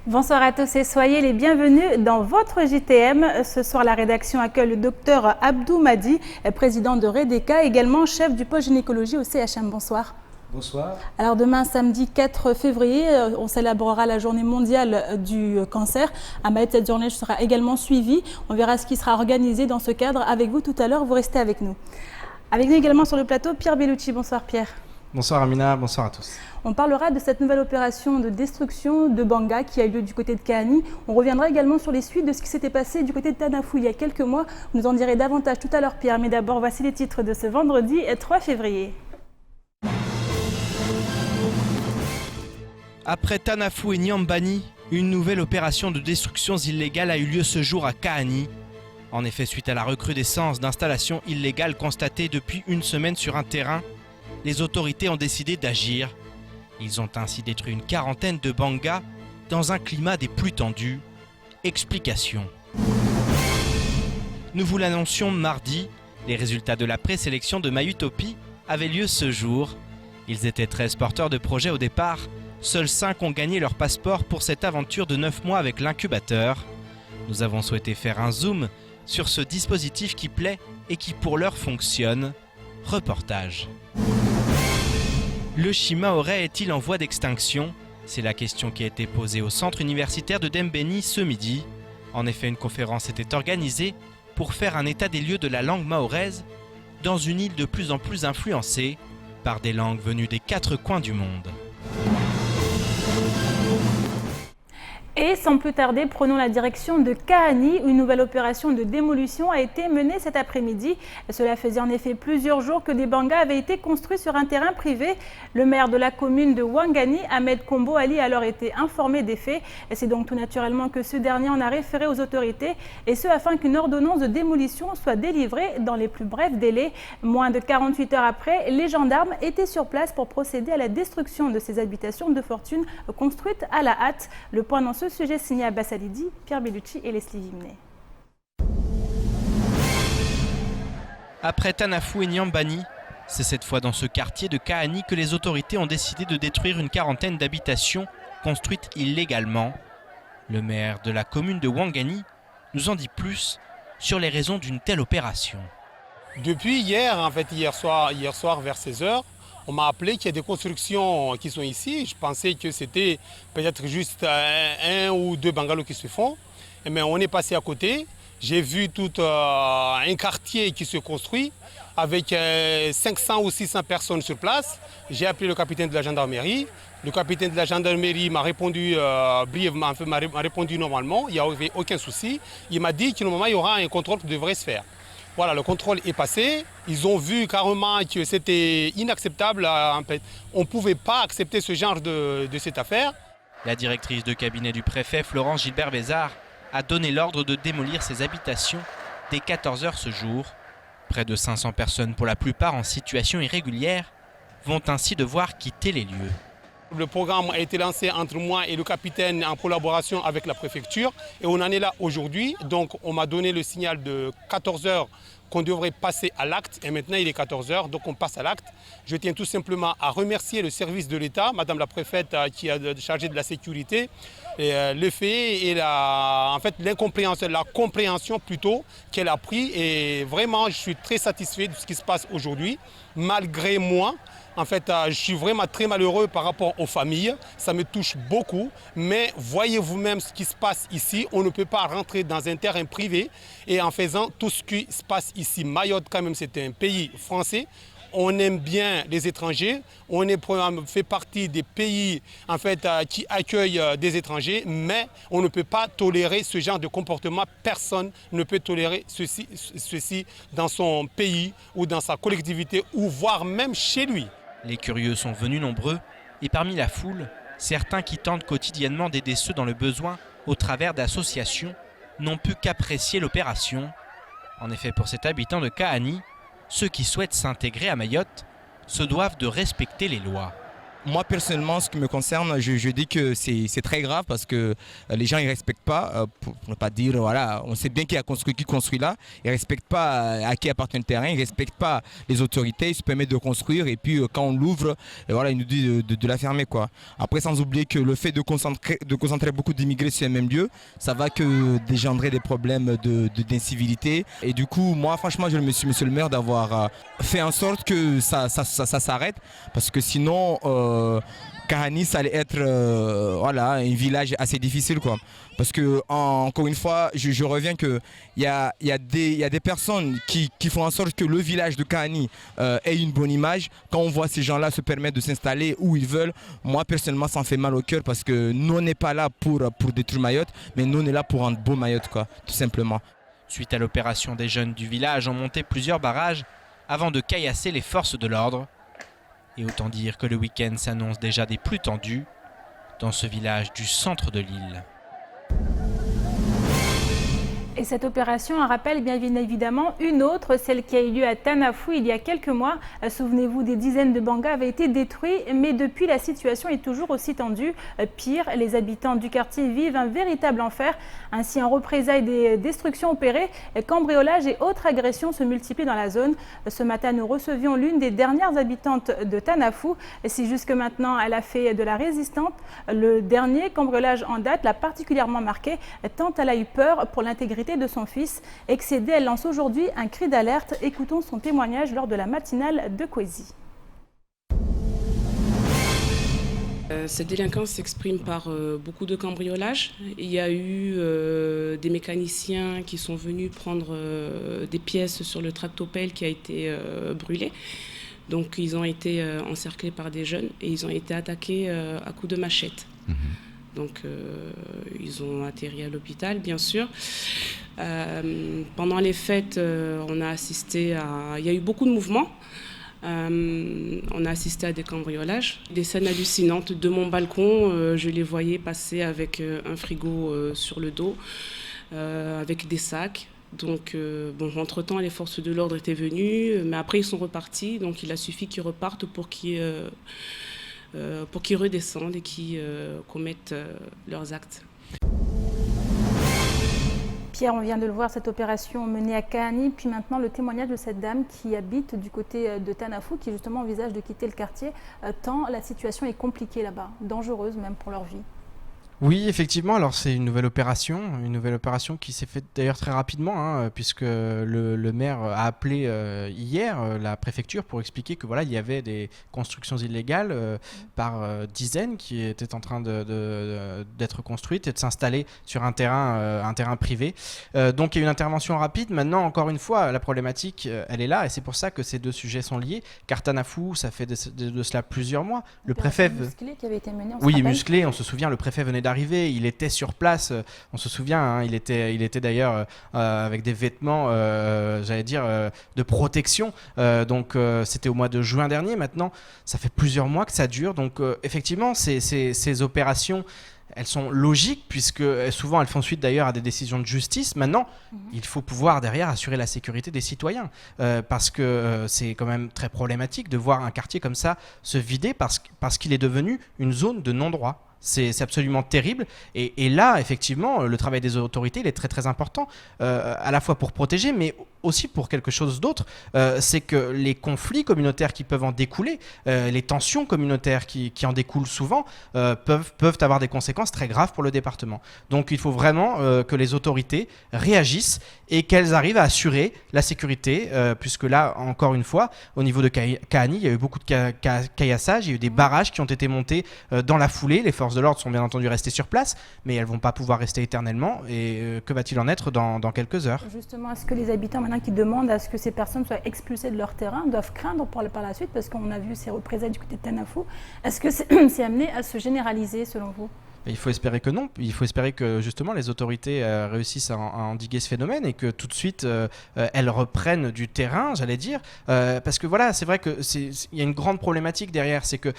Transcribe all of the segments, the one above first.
Bonsoir à tous et soyez les bienvenus dans votre JTM. Ce soir, la rédaction accueille le docteur Abdou Madi, président de Redeka, également chef du pôle gynécologie au CHM. Bonsoir. Bonsoir. Alors demain, samedi 4 février, on célébrera la journée mondiale du cancer. À Mayotte, cette journée sera également suivie. On verra ce qui sera organisé dans ce cadre avec vous tout à l'heure. Vous restez avec nous. Avec nous également sur le plateau, Pierre Bellucci. Bonsoir Pierre. Bonsoir Amina, bonsoir à tous. On parlera de cette nouvelle opération de destruction de Banga qui a eu lieu du côté de Kahani. On reviendra également sur les suites de ce qui s'était passé du côté de Tanafou il y a quelques mois. Vous nous en direz davantage tout à l'heure Pierre, mais d'abord voici les titres de ce vendredi 3 février. Après Tanafou et Nyambani, une nouvelle opération de destructions illégales a eu lieu ce jour à Kahani. En effet, suite à la recrudescence d'installations illégales constatées depuis une semaine sur un terrain, les autorités ont décidé d'agir. Ils ont ainsi détruit une quarantaine de bangas dans un climat des plus tendus. Explication. Nous vous l'annoncions mardi, les résultats de la présélection de Mayutopi avaient lieu ce jour. Ils étaient 13 porteurs de projets au départ. Seuls 5 ont gagné leur passeport pour cette aventure de 9 mois avec l'incubateur. Nous avons souhaité faire un zoom sur ce dispositif qui plaît et qui pour l'heure fonctionne. Reportage. Le Shimaoré est-il en voie d'extinction? C'est la question qui a été posée au centre universitaire de Dembéni ce midi. En effet, une conférence était organisée pour faire un état des lieux de la langue mahoraise dans une île de plus en plus influencée par des langues venues des 4 coins du monde. Et sans plus tarder, prenons la direction de Kahani. Une nouvelle opération de démolition a été menée cet après-midi. Cela faisait en effet plusieurs jours que des bangas avaient été construits sur un terrain privé. Le maire de la commune de Ouangani, Ahmed Kombo Ali, a alors été informé des faits. C'est donc tout naturellement que ce dernier en a référé aux autorités, et ce afin qu'une ordonnance de démolition soit délivrée dans les plus brefs délais. Moins de 48 heures après, les gendarmes étaient sur place pour procéder à la destruction de ces habitations de fortune construites à la hâte. Le point dans ce sujet signé Abbas Alidi, Pierre Bellucci et Leslie Vimnet. Après Tanafou et Nyambani, c'est cette fois dans ce quartier de Kahani que les autorités ont décidé de détruire une quarantaine d'habitations construites illégalement. Le maire de la commune de Ouangani nous en dit plus sur les raisons d'une telle opération. Depuis hier, hier soir vers 16h, on m'a appelé qu'il y a des constructions qui sont ici. Je pensais que c'était peut-être juste un ou deux bungalows qui se font. Mais on est passé à côté. J'ai vu tout un quartier qui se construit avec 500 ou 600 personnes sur place. J'ai appelé le capitaine de la gendarmerie. Le capitaine de la gendarmerie m'a répondu brièvement, m'a répondu normalement. Il n'y avait aucun souci. Il m'a dit que normalement il y aura un contrôle qui devrait se faire. Voilà, le contrôle est passé. Ils ont vu carrément que c'était inacceptable. On ne pouvait pas accepter ce genre de cette affaire. La directrice de cabinet du préfet, Florence Gilbert-Bézard, a donné l'ordre de démolir ces habitations dès 14 h ce jour. Près de 500 personnes, pour la plupart en situation irrégulière, vont ainsi devoir quitter les lieux. Le programme a été lancé entre moi et le capitaine en collaboration avec la préfecture et on en est là aujourd'hui. Donc on m'a donné le signal de 14 h qu'on devrait passer à l'acte et maintenant il est 14 h, donc on passe à l'acte. Je tiens tout simplement à remercier le service de l'État, Madame la préfète qui est chargée de la sécurité, et le fait et l'incompréhension, la compréhension plutôt qu'elle a pris, et vraiment je suis très satisfait de ce qui se passe aujourd'hui, malgré moi. Je suis vraiment très malheureux par rapport aux familles, ça me touche beaucoup, mais voyez vous-même ce qui se passe ici, on ne peut pas rentrer dans un terrain privé et en faisant tout ce qui se passe ici. Mayotte quand même c'est un pays français, on aime bien les étrangers, on fait partie des pays qui accueillent des étrangers, mais on ne peut pas tolérer ce genre de comportement, personne ne peut tolérer ceci dans son pays ou dans sa collectivité ou voire même chez lui. Les curieux sont venus nombreux et parmi la foule, certains qui tentent quotidiennement d'aider ceux dans le besoin au travers d'associations n'ont pu qu'apprécier l'opération. En effet, pour cet habitant de Kahani, ceux qui souhaitent s'intégrer à Mayotte se doivent de respecter les lois. Moi personnellement, ce qui me concerne, je dis que c'est très grave parce que les gens ne respectent pas, pour ne pas dire, voilà, on sait bien qui construit là, ils ne respectent pas à qui appartient le terrain, ils ne respectent pas les autorités, ils se permettent de construire et puis quand on l'ouvre, voilà, ils nous disent de la fermer, quoi. Après, sans oublier que le fait de concentrer beaucoup d'immigrés sur un même lieu, ça va que dégendrer des problèmes d'incivilité. Et du coup, moi franchement, je me suis monsieur le maire d'avoir fait en sorte que ça s'arrête parce que sinon Kahani, ça allait être voilà, un village assez difficile, quoi. Parce que encore une fois, je reviens que il y a des personnes qui font en sorte que le village de Kahani ait une bonne image. Quand on voit ces gens-là se permettre de s'installer où ils veulent, moi personnellement ça me fait mal au cœur parce que nous on n'est pas là pour détruire Mayotte, mais nous on est là pour rendre beau Mayotte, quoi, tout simplement. Suite à l'opération, des jeunes du village ont monté plusieurs barrages avant de caillasser les forces de l'ordre. Et autant dire que le week-end s'annonce déjà des plus tendus dans ce village du centre de l'île. Et cette opération en rappelle bien évidemment une autre, celle qui a eu lieu à Tanafou il y a quelques mois. Souvenez-vous, des dizaines de bangas avaient été détruits, mais depuis la situation est toujours aussi tendue. Pire, les habitants du quartier vivent un véritable enfer. Ainsi, en représailles des destructions opérées, cambriolages et autres agressions se multiplient dans la zone. Ce matin, nous recevions l'une des dernières habitantes de Tanafou. Si jusque maintenant elle a fait de la résistance, le dernier cambriolage en date l'a particulièrement marqué, tant elle a eu peur pour l'intégrité de son fils. Excédée, elle lance aujourd'hui un cri d'alerte. Écoutons son témoignage lors de la matinale de Kwezi. Cette délinquance s'exprime par beaucoup de cambriolages. Il y a eu des mécaniciens qui sont venus prendre des pièces sur le tractopelle qui a été brûlé. Donc ils ont été encerclés par des jeunes et ils ont été attaqués à coups de machette. Donc ils ont atterri à l'hôpital, bien sûr. Pendant les fêtes, on a assisté à... Il y a eu beaucoup de mouvements. On a assisté à des cambriolages, des scènes hallucinantes. De mon balcon, je les voyais passer avec un frigo sur le dos, avec des sacs. Donc, entre-temps, les forces de l'ordre étaient venues, mais après, ils sont repartis. Donc, il a suffi qu'ils repartent pour qu'ils redescendent et qu'ils commettent leurs actes. Pierre, on vient de le voir, cette opération menée à Kahani, puis maintenant le témoignage de cette dame qui habite du côté de Tanafou, qui justement envisage de quitter le quartier, tant la situation est compliquée là-bas, dangereuse même pour leur vie. Oui, effectivement, alors c'est une nouvelle opération qui s'est faite d'ailleurs très rapidement, hein, puisque le maire a appelé hier la préfecture pour expliquer que voilà, il y avait des constructions illégales par dizaines qui étaient en train d'être construites et de s'installer sur un terrain privé. Donc il y a une intervention rapide. Maintenant, encore une fois, la problématique, elle est là et c'est pour ça que ces deux sujets sont liés. Car Tanafou, ça fait de cela plusieurs mois. Le préfet musclé qui avait été mené, musclé, on se souvient, le préfet venait d'arriver, il était sur place, on se souvient, hein, il était d'ailleurs avec des vêtements, de protection, donc c'était au mois de juin dernier. Maintenant, ça fait plusieurs mois que ça dure, donc effectivement, ces opérations, elles sont logiques puisque souvent elles font suite d'ailleurs à des décisions de justice. Maintenant, il faut pouvoir derrière assurer la sécurité des citoyens parce que c'est quand même très problématique de voir un quartier comme ça se vider parce qu'il est devenu une zone de non-droit. C'est absolument terrible et là effectivement le travail des autorités il est très très important à la fois pour protéger mais aussi pour quelque chose d'autre, c'est que les conflits communautaires qui peuvent en découler, les tensions communautaires qui en découlent souvent peuvent avoir des conséquences très graves pour le département. Donc il faut vraiment que les autorités réagissent et qu'elles arrivent à assurer la sécurité puisque là encore une fois au niveau de Kahani il y a eu beaucoup de caillassage, il y a eu des barrages qui ont été montés dans la foulée. Les forces de l'ordre sont bien entendu restées sur place mais elles ne vont pas pouvoir rester éternellement et que va-t-il en être dans quelques heures? Justement, est-ce que les habitants maintenant qui demandent à ce que ces personnes soient expulsées de leur terrain doivent craindre par la suite parce qu'on a vu ces représailles du côté de Tanafou, est-ce que c'est amené à se généraliser selon vous? Il faut espérer que non. Il faut espérer que justement les autorités réussissent à endiguer ce phénomène et que tout de suite elles reprennent du terrain, j'allais dire. Parce que voilà, c'est vrai qu'il y a une grande problématique derrière, c'est qu'il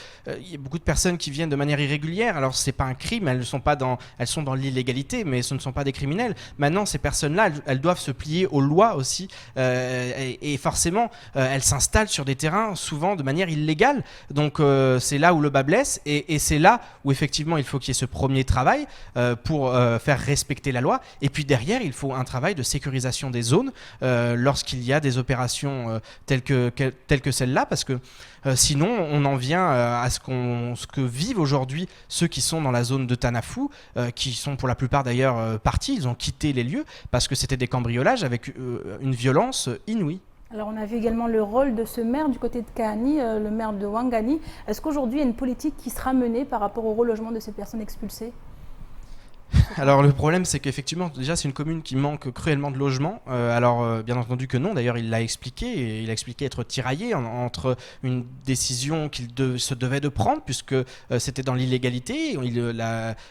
y a beaucoup de personnes qui viennent de manière irrégulière. Alors c'est pas un crime, elles sont dans l'illégalité, mais ce ne sont pas des criminels. Maintenant, ces personnes-là, elles doivent se plier aux lois aussi, et forcément, elles s'installent sur des terrains souvent de manière illégale. Donc c'est là où le bas blesse, et c'est là où effectivement il faut qu'il y ait ce premier travail pour faire respecter la loi. Et puis derrière, il faut un travail de sécurisation des zones lorsqu'il y a des opérations telles que celle-là, parce que sinon on en vient à ce que vivent aujourd'hui ceux qui sont dans la zone de Tanafou, qui sont pour la plupart d'ailleurs partis, ils ont quitté les lieux parce que c'était des cambriolages avec une violence inouïe. Alors on a vu également le rôle de ce maire du côté de Kahani, le maire de Ouangani. Est-ce qu'aujourd'hui il y a une politique qui sera menée par rapport au relogement de ces personnes expulsées ? Alors le problème, c'est qu'effectivement, déjà c'est une commune qui manque cruellement de logements. Bien entendu que non, d'ailleurs il l'a expliqué, et il a expliqué être tiraillé entre une décision qu'il se devait de prendre, puisque c'était dans l'illégalité.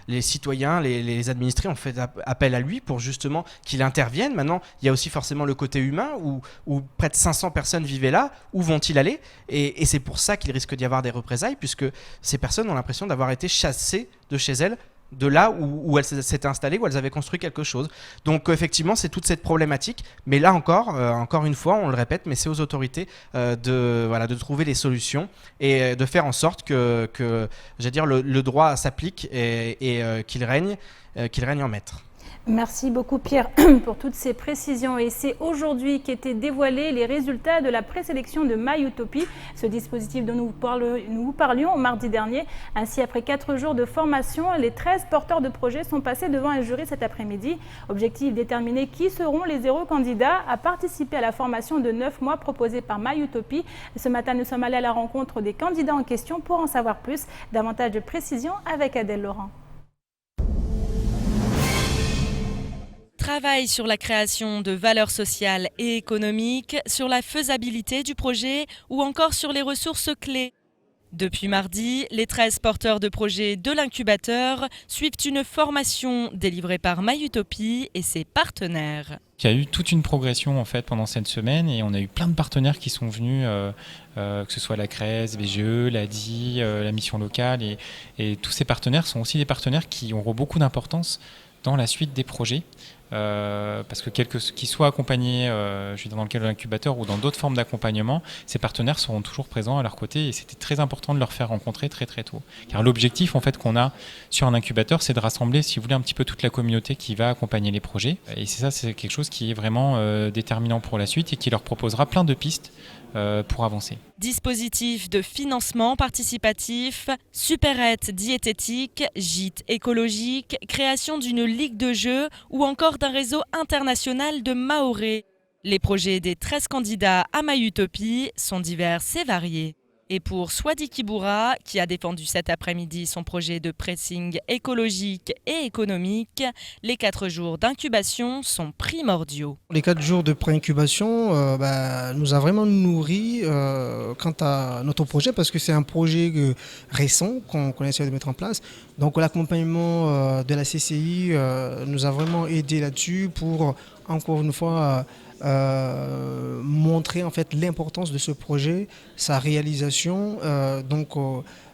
Les citoyens, les administrés ont fait appel à lui pour justement qu'il intervienne. Maintenant, il y a aussi forcément le côté humain, où près de 500 personnes vivaient là. Où vont-ils aller ? Et c'est pour ça qu'il risque d'y avoir des représailles, puisque ces personnes ont l'impression d'avoir été chassées de chez elles, de là où elles s'étaient installées, où elles avaient construit quelque chose. Donc effectivement, c'est toute cette problématique. Mais là encore une fois, on le répète, mais c'est aux autorités de trouver les solutions et de faire en sorte que j'allais dire, le droit s'applique et qu'il règne en maître. Merci beaucoup Pierre pour toutes ces précisions. Et c'est aujourd'hui qu'étaient dévoilés les résultats de la présélection de My Utopie, ce dispositif dont nous vous parlions mardi dernier. Ainsi, après 4 jours de formation, les 13 porteurs de projets sont passés devant un jury cet après-midi. Objectif, déterminer qui seront les 0 candidats à participer à la formation de 9 mois proposée par My Utopie. Ce matin, nous sommes allés à la rencontre des candidats en question pour en savoir plus. Davantage de précisions avec Adèle Laurent. Travail sur la création de valeurs sociales et économiques, sur la faisabilité du projet ou encore sur les ressources clés. Depuis mardi, les 13 porteurs de projets de l'incubateur suivent une formation délivrée par My Utopie et ses partenaires. Il y a eu toute une progression en fait pendant cette semaine et on a eu plein de partenaires qui sont venus, que ce soit la CRES, VGE, l'ADI, la mission locale et tous ces partenaires sont aussi des partenaires qui auront beaucoup d'importance dans la suite des projets. Parce que qu'ils soient accompagnés dans le cadre de l'incubateur ou dans d'autres formes d'accompagnement, ces partenaires seront toujours présents à leur côté et c'était très important de leur faire rencontrer très très tôt. Car l'objectif en fait qu'on a sur un incubateur, c'est de rassembler, si vous voulez, un petit peu toute la communauté qui va accompagner les projets. Et c'est quelque chose qui est vraiment déterminant pour la suite et qui leur proposera plein de pistes pour avancer. Dispositif de financement participatif, supérette diététique, gîte écologique, création d'une ligue de jeux ou encore d'un réseau international de Maoré. Les projets des 13 candidats à My Utopie sont divers et variés. Et pour Swadi Kiboura, qui a défendu cet après-midi son projet de pressing écologique et économique, les 4 jours d'incubation sont primordiaux. Les 4 jours de pré-incubation nous a vraiment nourri quant à notre projet parce que c'est un projet récent qu'on essaie de mettre en place. Donc l'accompagnement de la CCI nous a vraiment aidé là-dessus pour, encore une fois, montrer en fait l'importance de ce projet, sa réalisation.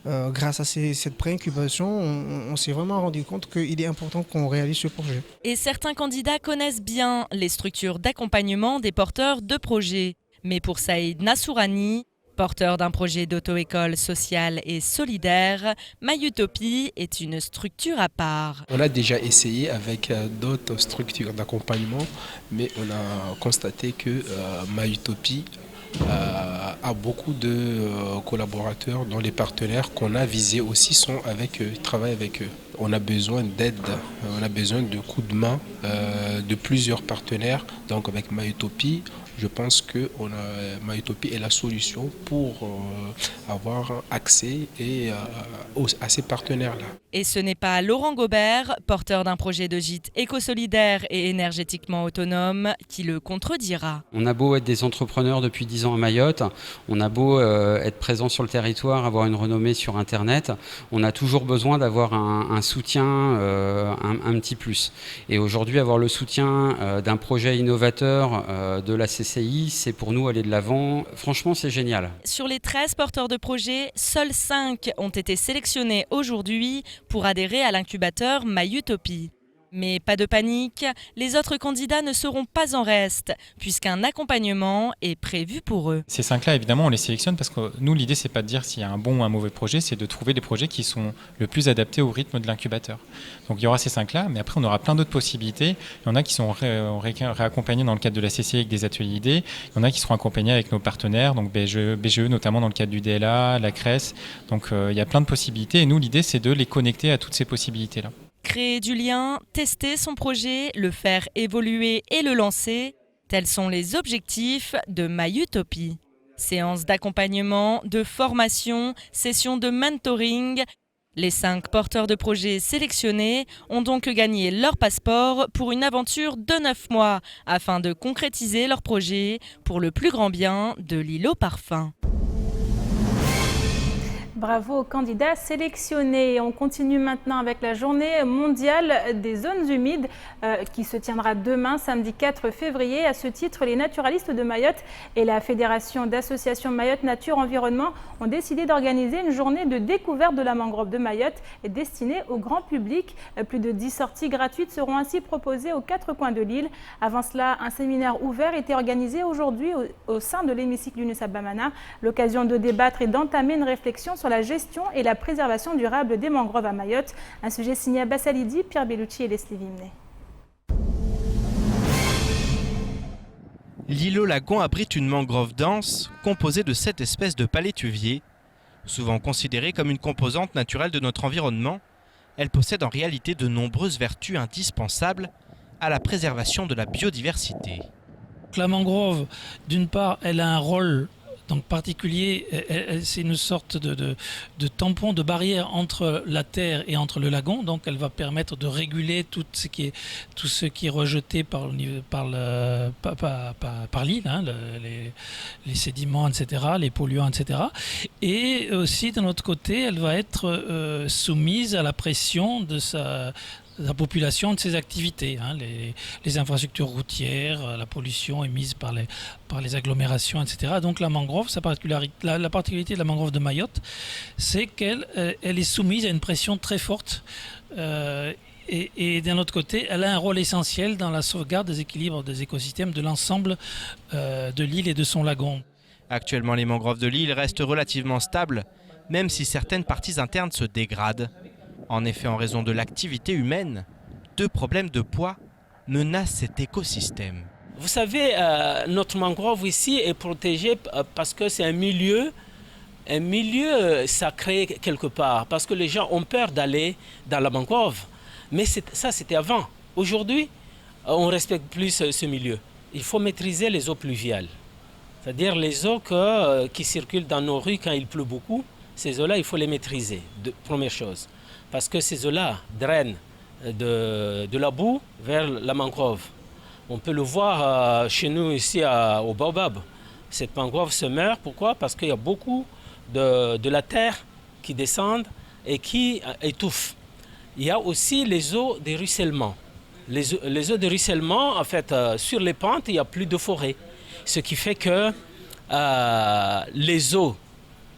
Grâce à cette pré-incubation, on s'est vraiment rendu compte qu'il est important qu'on réalise ce projet. Et certains candidats connaissent bien les structures d'accompagnement des porteurs de projets. Mais pour Saïd Nassourani, porteur d'un projet d'auto-école sociale et solidaire, My Utopie est une structure à part. On a déjà essayé avec d'autres structures d'accompagnement, mais on a constaté que My Utopie a beaucoup de collaborateurs dont les partenaires qu'on a visés aussi sont avec eux, travaillent avec eux. On a besoin d'aide, on a besoin de coups de main de plusieurs partenaires. Donc avec My Utopie, je pense que Maïutopie est la solution pour avoir accès à ces partenaires-là. Et ce n'est pas Laurent Gobert, porteur d'un projet de gîte éco-solidaire et énergétiquement autonome, qui le contredira. On a beau être des entrepreneurs depuis 10 ans à Mayotte, on a beau être présent sur le territoire, avoir une renommée sur Internet, on a toujours besoin d'avoir un soutien, un petit plus. Et aujourd'hui, avoir le soutien d'un projet innovateur de la CCI, c'est pour nous aller de l'avant. Franchement, c'est génial. Sur les 13 porteurs de projets, seuls 5 ont été sélectionnés aujourd'hui pour adhérer à l'incubateur Maïutopie. Mais pas de panique, les autres candidats ne seront pas en reste, puisqu'un accompagnement est prévu pour eux. Ces 5-là, évidemment, on les sélectionne parce que nous, l'idée, c'est pas de dire s'il y a un bon ou un mauvais projet, c'est de trouver des projets qui sont le plus adaptés au rythme de l'incubateur. Donc il y aura ces 5-là, mais après, on aura plein d'autres possibilités. Il y en a qui sont réaccompagnés dans le cadre de la CCI avec des ateliers idées. Il y en a qui seront accompagnés avec nos partenaires, donc BGE notamment dans le cadre du DLA, la CRES. Donc il y a plein de possibilités et nous, l'idée, c'est de les connecter à toutes ces possibilités-là. Créer du lien, tester son projet, le faire évoluer et le lancer, tels sont les objectifs de Maïutopie. Séances d'accompagnement, de formation, sessions de mentoring. Les 5 porteurs de projets sélectionnés ont donc gagné leur passeport pour une aventure de 9 mois afin de concrétiser leur projet pour le plus grand bien de l'île aux parfums. Bravo aux candidats sélectionnés. On continue maintenant avec la journée mondiale des zones humides qui se tiendra demain, samedi 4 février. À ce titre, les naturalistes de Mayotte et la Fédération d'associations Mayotte Nature Environnement ont décidé d'organiser une journée de découverte de la mangrove de Mayotte destinée au grand public. Plus de 10 sorties gratuites seront ainsi proposées aux 4 coins de l'île. Avant cela, un séminaire ouvert était organisé aujourd'hui au sein de l'hémicycle d'Yunus Abamana. L'occasion de débattre et d'entamer une réflexion sur la gestion et la préservation durable des mangroves à Mayotte. Un sujet signé Abbas Alidi, Pierre Bellucci et Leslie Vimney. L'îlot Lagon abrite une mangrove dense composée de 7 espèces de palétuviers. Souvent considérée comme une composante naturelle de notre environnement, elle possède en réalité de nombreuses vertus indispensables à la préservation de la biodiversité. La mangrove, d'une part, elle a un rôle donc particulier, c'est une sorte de tampon, de barrière entre la terre et entre le lagon. Donc elle va permettre de réguler tout ce qui est rejeté par l'île, hein, les sédiments, etc., les polluants, etc. Et aussi, d'un autre côté, elle va être soumise à la pression de la population de ses activités, hein, les infrastructures routières, la pollution émise par les agglomérations, etc. Donc la mangrove, la particularité de la mangrove de Mayotte, c'est qu'elle est soumise à une pression très forte et d'un autre côté, elle a un rôle essentiel dans la sauvegarde des équilibres des écosystèmes de l'ensemble de l'île et de son lagon. Actuellement, les mangroves de l'île restent relativement stables, même si certaines parties internes se dégradent. En effet, en raison de l'activité humaine, 2 problèmes de poids menacent cet écosystème. Vous savez, notre mangrove ici est protégée parce que c'est un milieu sacré quelque part, parce que les gens ont peur d'aller dans la mangrove. Mais ça, c'était avant. Aujourd'hui, on ne respecte plus ce milieu. Il faut maîtriser les eaux pluviales, c'est-à-dire les eaux qui circulent dans nos rues quand il pleut beaucoup. Ces eaux-là, il faut les maîtriser, première chose. Parce que ces eaux-là drainent de la boue vers la mangrove. On peut le voir chez nous ici au Baobab. Cette mangrove se meurt, pourquoi? Parce qu'il y a beaucoup de la terre qui descendent et qui étouffe. Il y a aussi les eaux de ruissellement. Les eaux de ruissellement, en fait, sur les pentes, il n'y a plus de forêt. Ce qui fait que les eaux,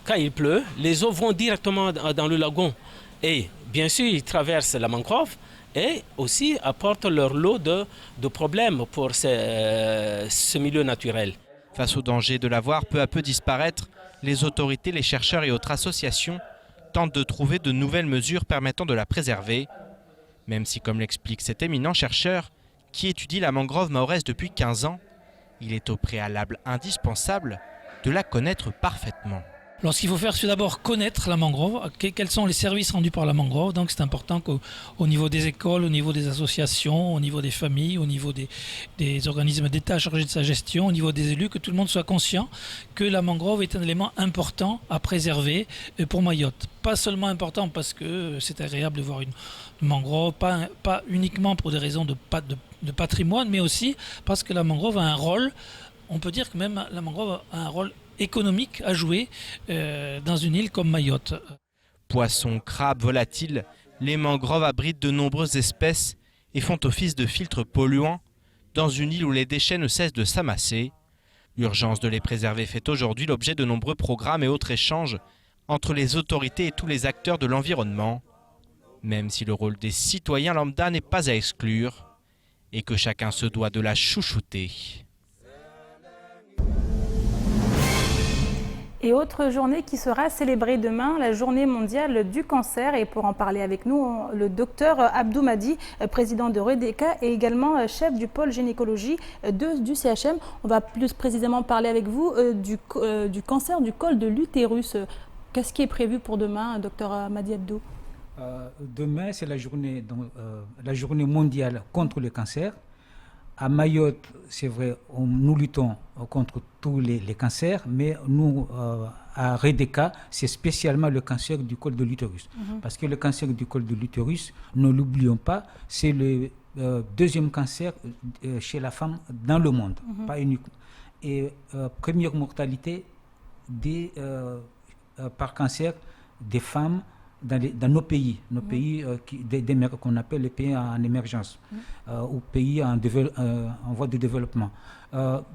quand il pleut, les eaux vont directement dans le lagon. Et bien sûr, ils traversent la mangrove et aussi apportent leur lot de problèmes pour ce milieu naturel. Face au danger de la voir peu à peu disparaître, les autorités, les chercheurs et autres associations tentent de trouver de nouvelles mesures permettant de la préserver. Même si, comme l'explique cet éminent chercheur, qui étudie la mangrove mahoraise depuis 15 ans, il est au préalable indispensable de la connaître parfaitement. Alors, ce qu'il faut faire, c'est d'abord connaître la mangrove, quels sont les services rendus par la mangrove. Donc, c'est important qu'au niveau des écoles, au niveau des associations, au niveau des familles, au niveau des organismes d'État chargés de sa gestion, au niveau des élus, que tout le monde soit conscient que la mangrove est un élément important à préserver pour Mayotte. Pas seulement important parce que c'est agréable de voir une mangrove, pas uniquement pour des raisons de patrimoine, mais aussi parce que la mangrove a un rôle, on peut dire que même la mangrove a un rôle économique à jouer dans une île comme Mayotte. Poissons, crabes, volatiles, les mangroves abritent de nombreuses espèces et font office de filtres polluants dans une île où les déchets ne cessent de s'amasser. L'urgence de les préserver fait aujourd'hui l'objet de nombreux programmes et autres échanges entre les autorités et tous les acteurs de l'environnement, même si le rôle des citoyens lambda n'est pas à exclure et que chacun se doit de la chouchouter. Et autre journée qui sera célébrée demain, la journée mondiale du cancer. Et pour en parler avec nous, le docteur Abdou Madi, président de Redeka et également chef du pôle gynécologie du CHM. On va plus précisément parler avec vous du cancer du col de l'utérus. Qu'est-ce qui est prévu pour demain, docteur Madi Abdou? Demain, c'est la journée mondiale contre le cancer. À Mayotte, c'est vrai, nous luttons contre tous les cancers, mais nous, à Redeka, c'est spécialement le cancer du col de l'utérus. Parce que le cancer du col de l'utérus, ne l'oublions pas, c'est le deuxième cancer chez la femme dans le monde, pas uniquement. Et première mortalité par cancer des femmes dans nos pays, qu'on appelle les pays en émergence ou pays en voie de développement.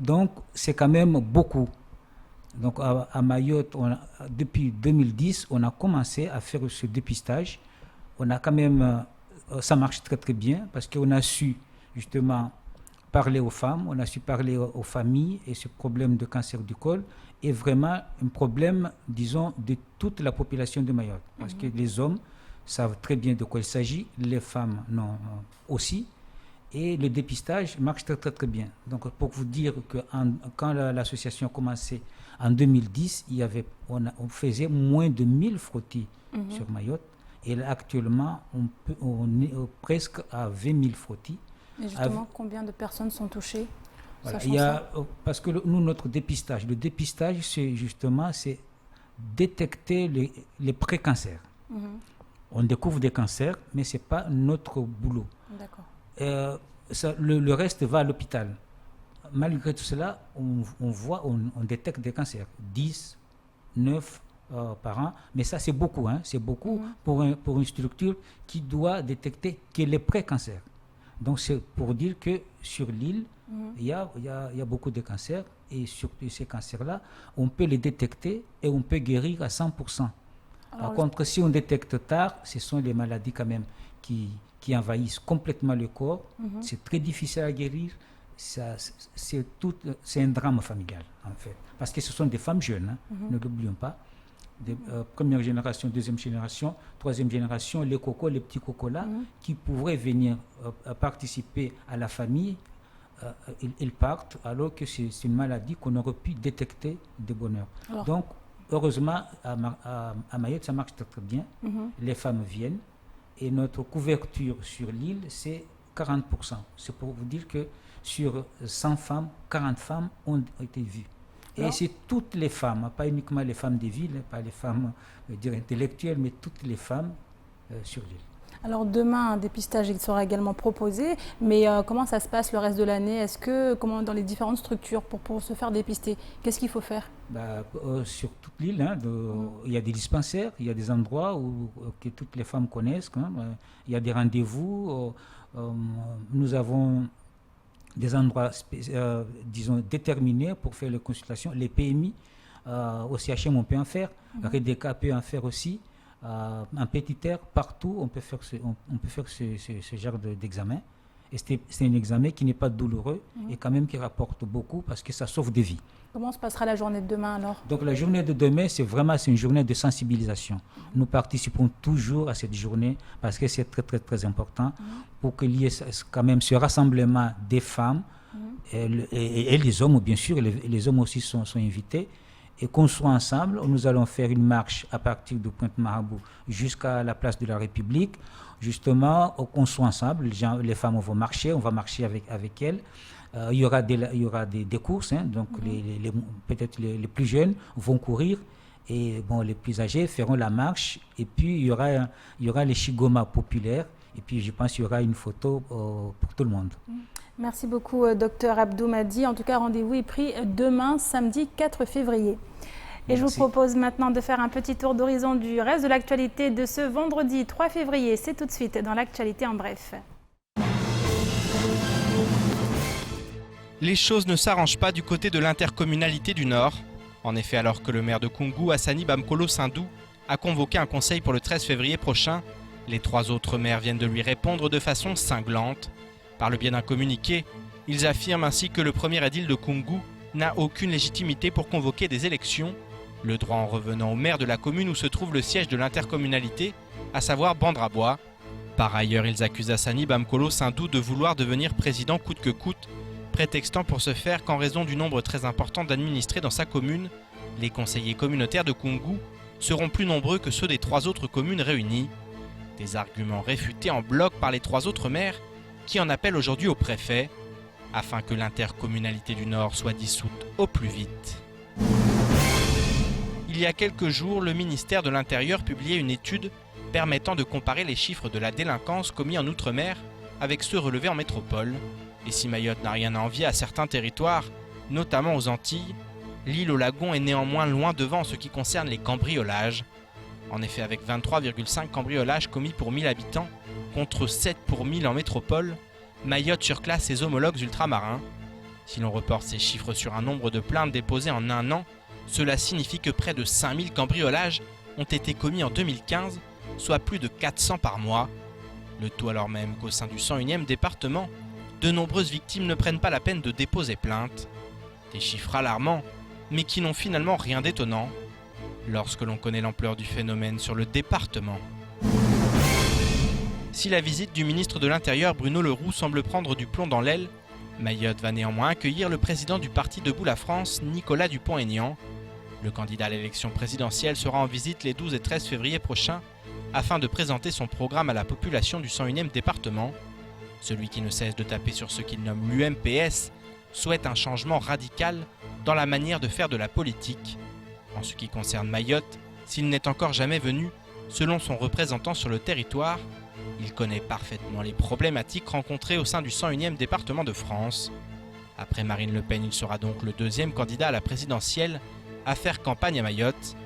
Donc, c'est quand même beaucoup. Donc, à Mayotte, depuis 2010, on a commencé à faire ce dépistage. On a quand même, ça marche très très bien parce qu'on a su justement parler aux femmes, on a su parler aux familles et ce problème de cancer du col est vraiment un problème, disons, de toute la population de Mayotte. Parce que les hommes savent très bien de quoi il s'agit, les femmes non, aussi, et le dépistage marche très très très bien. Donc pour vous dire que quand l'association a commencé en 2010, on faisait moins de 1000 frottis sur Mayotte, et là, actuellement on est presque à 20 000 frottis. Et justement, combien de personnes sont touchées? Voilà, parce que nous, notre dépistage, le dépistage, c'est détecter les pré-cancers. On découvre des cancers, mais ce n'est pas notre boulot. D'accord. Le reste va à l'hôpital. Malgré tout cela, on détecte des cancers, 10, 9 par an, mais ça c'est beaucoup, c'est beaucoup pour une structure qui doit détecter que les pré-cancers. Donc c'est pour dire que sur l'île, il y a beaucoup de cancers et sur ces cancers-là, on peut les détecter et on peut guérir à 100%. Par contre, si on détecte tard, ce sont les maladies quand même qui envahissent complètement le corps. C'est très difficile à guérir. C'est un drame familial en fait. Parce que ce sont des femmes jeunes, ne l'oublions pas. Première génération, deuxième génération, troisième génération, les cocos, les petits cocos là, qui pourraient venir participer à la famille, ils partent alors que c'est une maladie qu'on aurait pu détecter de bonne heure. Donc, heureusement, à Mayotte, ça marche très, très bien. Les femmes viennent et notre couverture sur l'île, c'est 40%. C'est pour vous dire que sur 100 femmes, 40 femmes ont été vues. Et c'est toutes les femmes, pas uniquement les femmes des villes, pas les femmes intellectuelles, mais toutes les femmes sur l'île. Alors demain, un dépistage il sera également proposé, mais comment ça se passe le reste de l'année? Comment dans les différentes structures pour se faire dépister, qu'est-ce qu'il faut faire? Sur toute l'île, il y a des dispensaires, il y a des endroits que toutes les femmes connaissent. Il y a des rendez-vous. Nous avons des endroits, disons, déterminés pour faire les consultations. Les PMI, au CHM, on peut en faire. Redeka peut en faire aussi. En petit air, partout, on peut faire ce genre d'examen. Et c'est un examen qui n'est pas douloureux et quand même qui rapporte beaucoup parce que ça sauve des vies. Comment se passera la journée de demain alors? Donc la journée de demain, c'est une journée de sensibilisation. Nous participons toujours à cette journée parce que c'est très très très important pour qu'il y ait quand même ce rassemblement des femmes et les hommes, bien sûr, les hommes aussi sont invités. et qu'on soit ensemble. Nous allons faire une marche à partir de Pointe-Marabout jusqu'à la place de la République. Justement, qu'on soit ensemble, les femmes vont marcher, on va marcher avec elles. Il y aura des courses, hein, donc peut-être les plus jeunes vont courir et bon, les plus âgés feront la marche. Et puis il y aura les Chigoma populaires et puis je pense qu'il y aura une photo pour tout le monde. Merci beaucoup, Dr Abdou Madi. En tout cas, rendez-vous est pris demain, samedi 4 février. Et je vous propose maintenant de faire un petit tour d'horizon du reste de l'actualité de ce vendredi 3 février. C'est tout de suite dans l'actualité en bref. Les choses ne s'arrangent pas du côté de l'intercommunalité du Nord. En effet, alors que le maire de Koungou, Hassani Bamkolo Sindou, a convoqué un conseil pour le 13 février prochain, les 3 autres maires viennent de lui répondre de façon cinglante. Par le biais d'un communiqué, ils affirment ainsi que le premier édile de Koungou n'a aucune légitimité pour convoquer des élections, le droit en revenant au maire de la commune où se trouve le siège de l'intercommunalité, à savoir Bandrabois. Par ailleurs, ils accusent Hassani Bamkolo Sindou de vouloir devenir président coûte que coûte, prétextant pour ce faire qu'en raison du nombre très important d'administrés dans sa commune, les conseillers communautaires de Koungou seront plus nombreux que ceux des 3 autres communes réunies. Des arguments réfutés en bloc par les 3 autres maires qui en appellent aujourd'hui au préfet, afin que l'intercommunalité du Nord soit dissoute au plus vite. Il y a quelques jours, le ministère de l'Intérieur publiait une étude permettant de comparer les chiffres de la délinquance commis en Outre-mer avec ceux relevés en métropole. Et si Mayotte n'a rien à envier à certains territoires, notamment aux Antilles, l'île aux lagons est néanmoins loin devant en ce qui concerne les cambriolages. En effet, avec 23,5 cambriolages commis pour 1000 habitants, contre 7 pour 1000 en métropole, Mayotte surclasse ses homologues ultramarins. Si l'on reporte ces chiffres sur un nombre de plaintes déposées en un an, cela signifie que près de 5000 cambriolages ont été commis en 2015, soit plus de 400 par mois. Le tout alors même qu'au sein du 101e département, de nombreuses victimes ne prennent pas la peine de déposer plainte. Des chiffres alarmants, mais qui n'ont finalement rien d'étonnant, lorsque l'on connaît l'ampleur du phénomène sur le département. Si la visite du ministre de l'Intérieur Bruno Le Roux semble prendre du plomb dans l'aile, Mayotte va néanmoins accueillir le président du parti Debout la France, Nicolas Dupont-Aignan. Le candidat à l'élection présidentielle sera en visite les 12 et 13 février prochains afin de présenter son programme à la population du 101e département. Celui qui ne cesse de taper sur ce qu'il nomme l'UMPS souhaite un changement radical dans la manière de faire de la politique. En ce qui concerne Mayotte, s'il n'est encore jamais venu, selon son représentant sur le territoire, il connaît parfaitement les problématiques rencontrées au sein du 101e département de France. Après Marine Le Pen, il sera donc le 2e candidat à la présidentielle à faire campagne à Mayotte.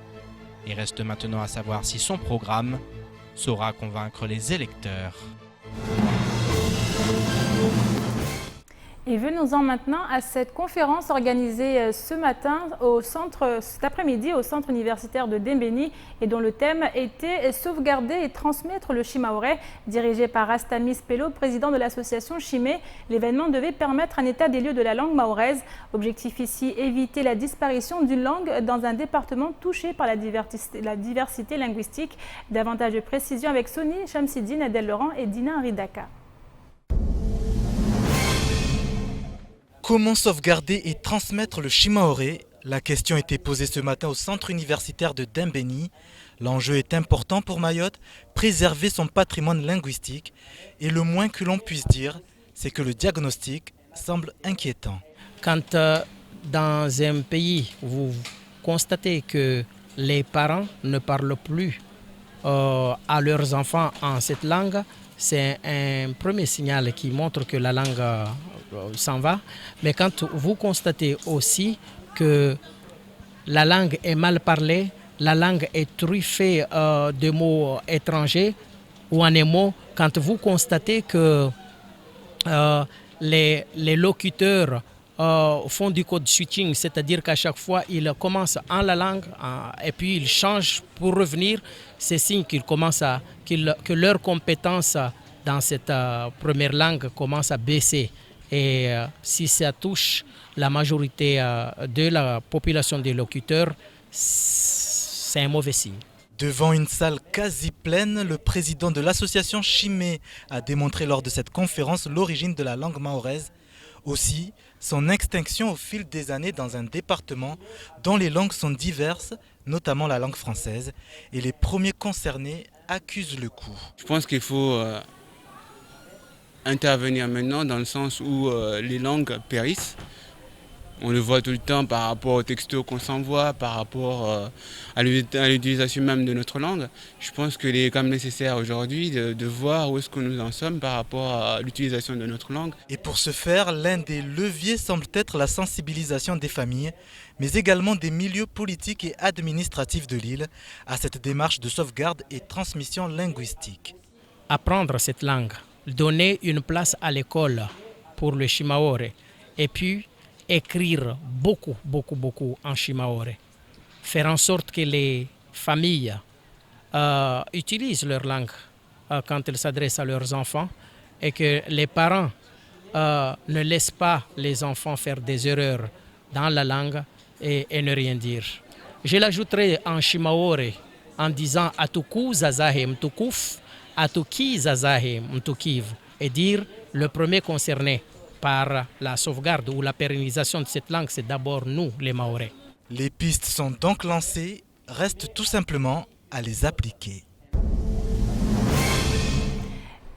Il reste maintenant à savoir si son programme saura convaincre les électeurs. Et venons-en maintenant à cette conférence organisée cet après-midi au centre universitaire de Dembéni et dont le thème était sauvegarder et transmettre le shimaoré. Dirigé par Rastamis Pello, président de l'association Chimé, l'événement devait permettre un état des lieux de la langue mahoraise. Objectif ici, éviter la disparition d'une langue dans un département touché par la diversité linguistique. Davantage de précisions avec Sony Chamsidine, Adèle Laurent et Dina Ridaka. Comment sauvegarder et transmettre le shimaoré? La question était posée ce matin au centre universitaire de Dembéni. L'enjeu est important pour Mayotte, préserver son patrimoine linguistique. Et le moins que l'on puisse dire, c'est que le diagnostic semble inquiétant. Quand dans un pays, vous constatez que les parents ne parlent plus à leurs enfants en cette langue, c'est un premier signal qui montre que la langue s'en va. Mais quand vous constatez aussi que la langue est mal parlée, la langue est truffée de mots étrangers, ou en un mot, quand vous constatez que les locuteurs font du code switching, c'est-à-dire qu'à chaque fois, ils commencent en la langue et puis ils changent pour revenir, c'est signe que leurs compétences dans cette première langue commencent à baisser. Et si ça touche la majorité de la population des locuteurs, c'est un mauvais signe. Devant une salle quasi pleine, le président de l'association Chimé a démontré lors de cette conférence l'origine de la langue mahoraise. Aussi, son extinction au fil des années dans un département dont les langues sont diverses, notamment la langue française, et les premiers concernés accusent le coup. Je pense qu'il faut intervenir maintenant dans le sens où les langues périssent. On le voit tout le temps par rapport aux textos qu'on s'envoie, par rapport à l'utilisation même de notre langue. Je pense qu'il est quand même nécessaire aujourd'hui de voir où est-ce que nous en sommes par rapport à l'utilisation de notre langue. Et pour ce faire, l'un des leviers semble être la sensibilisation des familles, mais également des milieux politiques et administratifs de l'île à cette démarche de sauvegarde et transmission linguistique. Apprendre cette langue, donner une place à l'école pour le Shimaore et puis écrire beaucoup en Shimaore. Faire en sorte que les familles utilisent leur langue quand elles s'adressent à leurs enfants et que les parents ne laissent pas les enfants faire des erreurs dans la langue et ne rien dire. Je l'ajouterai en Shimaore en disant Atuku zazahe mtukuf, Atuki zazahe mtukiv, et dire le premier concerné par la sauvegarde ou la pérennisation de cette langue, c'est d'abord nous, les Mahorais. Les pistes sont donc lancées, reste tout simplement à les appliquer.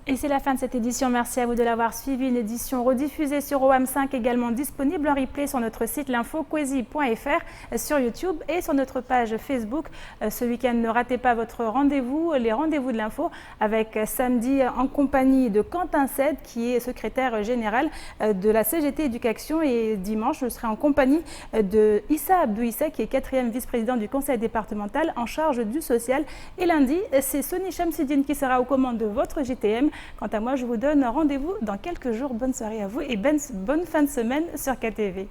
Et c'est la fin de cette édition. Merci à vous de l'avoir suivi. Une édition rediffusée sur OAM5, également disponible en replay sur notre site l'infoquesi.fr, sur YouTube et sur notre page Facebook. Ce week-end, ne ratez pas votre rendez-vous, les rendez-vous de l'info, avec samedi en compagnie de Quentin Sed, qui est secrétaire général de la CGT Éducation. Et dimanche, je serai en compagnie de Issa Abdou Issa, qui est 4e vice-président du conseil départemental en charge du social. Et lundi, c'est Sony Chamsidine qui sera aux commandes de votre JTM. Quant à moi, je vous donne rendez-vous dans quelques jours. Bonne soirée à vous et bonne fin de semaine sur KTV.